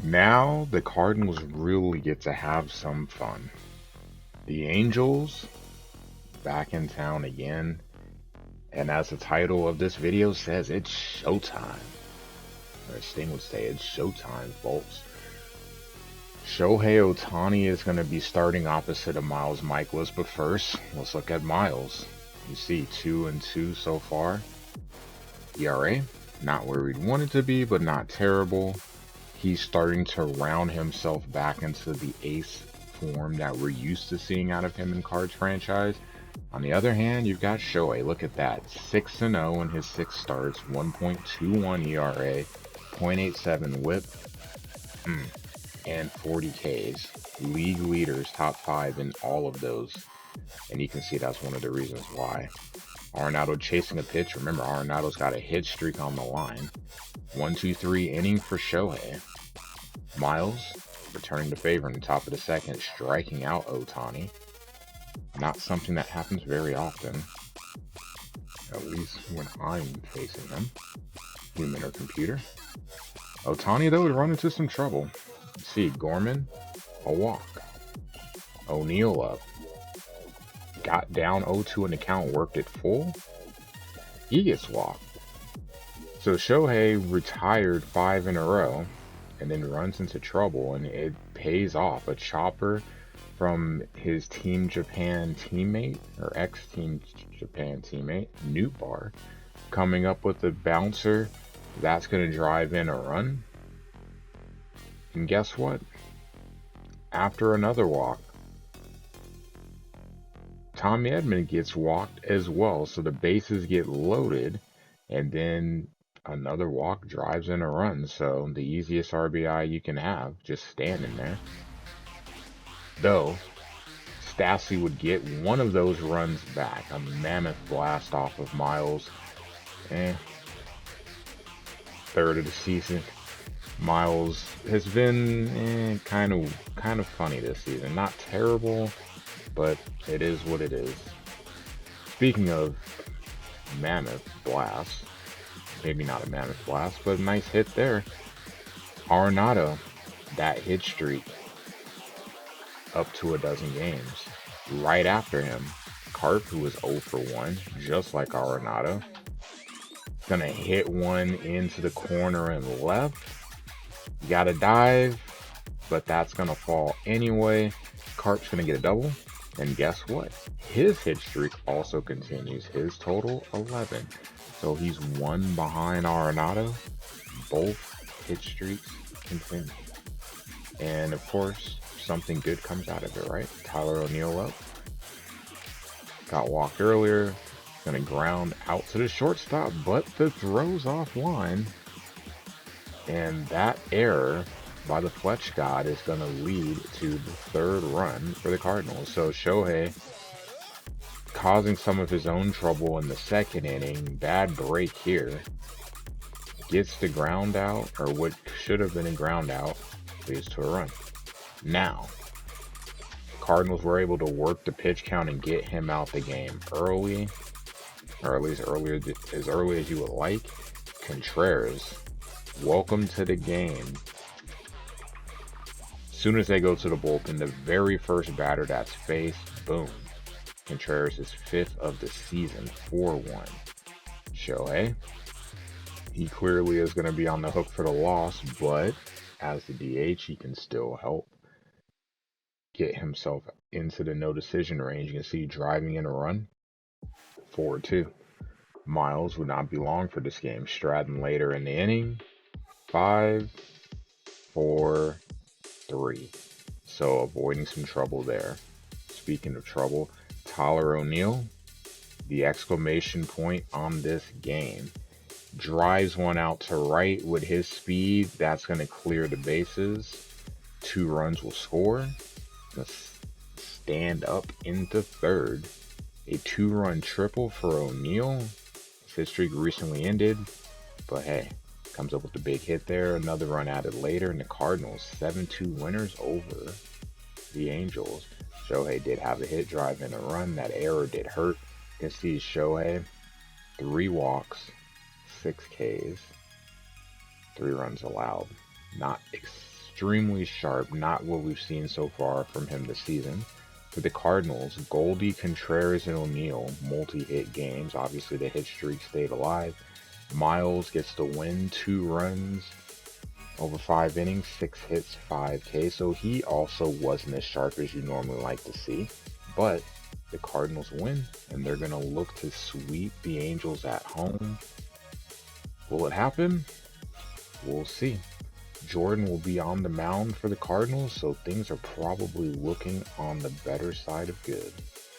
Now the Cardinals really get to have some fun. The Angels back in town again, and as the title of this video says, it's showtime. Or as Sting would say, it's showtime, folks. Shohei Ohtani is going to be starting opposite of Miles Michaelis, but first, let's look at Miles. You see 2-2 so far. ERA, not where we'd want it to be, but not terrible. He's starting to round himself back into the ace form that we're used to seeing out of him in Cards franchise. On the other hand, you've got Shohei. Look at that. 6-0 in his 6 starts, 1.21 ERA, 0.87 whip, and 40 Ks. League leaders, top 5 in all of those. And you can see that's one of the reasons why. Arenado chasing a pitch. Remember, Arenado's got a hit streak on the line. 1-2-3 inning for Shohei. Miles returning the favor in the top of the second, striking out Ohtani. Not something that happens very often, at least when I'm facing him, human or computer. Ohtani, though, would run into some trouble. See, Gorman, a walk. O'Neill up. Got down 0-2 in the count, worked it full. He gets walked. So Shohei retired 5 in a row and then runs into trouble, and it pays off. A chopper from his Team Japan teammate, or ex-Team Japan teammate, Nootbaar, coming up with a bouncer. That's going to drive in a run. And guess what? After another walk, Tommy Edman gets walked as well, so the bases get loaded, and then another walk drives in a run. So the easiest RBI you can have, just standing there. Though, Stassi would get one of those runs back. A mammoth blast off of Miles. Third of the season. Miles has been kind of funny this season. Not terrible, but it is what it is. Speaking of mammoth blast, maybe not a mammoth blast, but a nice hit there. Arenado, that hit streak, up to a dozen games. Right after him, Carp, who was 0 for 1, just like Arenado, gonna hit one into the corner and left. You gotta dive, but that's gonna fall anyway. Carp's gonna get a double, and guess what? His hit streak also continues. His total 11. So he's 1 behind Arenado. Both hit streaks continue. And of course, something good comes out of it, right? Tyler O'Neill up. Got walked earlier. Gonna ground out to the shortstop, but the throw's offline. And that error by the Fletch God is gonna lead to the 3rd run for the Cardinals. So Shohei causing some of his own trouble in the 2nd inning. Bad break here. Gets the ground out, or what should have been a ground out, leads to a run. Now, Cardinals were able to work the pitch count and get him out the game early, or at least as early as you would like. Contreras, welcome to the game. As soon as they go to the bullpen, the very first batter that's faced, boom. Contreras is 5th of the season, 4-1. Shohei, he clearly is going to be on the hook for the loss, but as the DH, he can still help get himself into the no decision range. You can see driving in a run, 4-2. Miles would not be long for this game. Stratton later in the inning, 5-4-3. So avoiding some trouble there. Speaking of trouble, Tyler O'Neill, the exclamation point on this game. Drives one out to right with his speed. That's going to clear the bases. 2 runs will score. Gonna stand up into 3rd. A 2-run triple for O'Neill. His streak recently ended, but hey, comes up with the big hit there. Another run added later, and the Cardinals 7-2 winners over the Angels. Shohei did have a hit, drive and a run. That error did hurt. You can see Shohei, 3 walks, 6 Ks, 3 runs allowed. Not extremely sharp, not what we've seen so far from him this season. For the Cardinals, Goldie, Contreras, and O'Neill multi-hit games. Obviously, the hit streak stayed alive. Miles gets the win, 2 runs over 5 innings, 6 hits, 5K. So he also wasn't as sharp as you normally like to see. But the Cardinals win, and they're going to look to sweep the Angels at home. Will it happen? We'll see. Jordan will be on the mound for the Cardinals, so things are probably looking on the better side of good.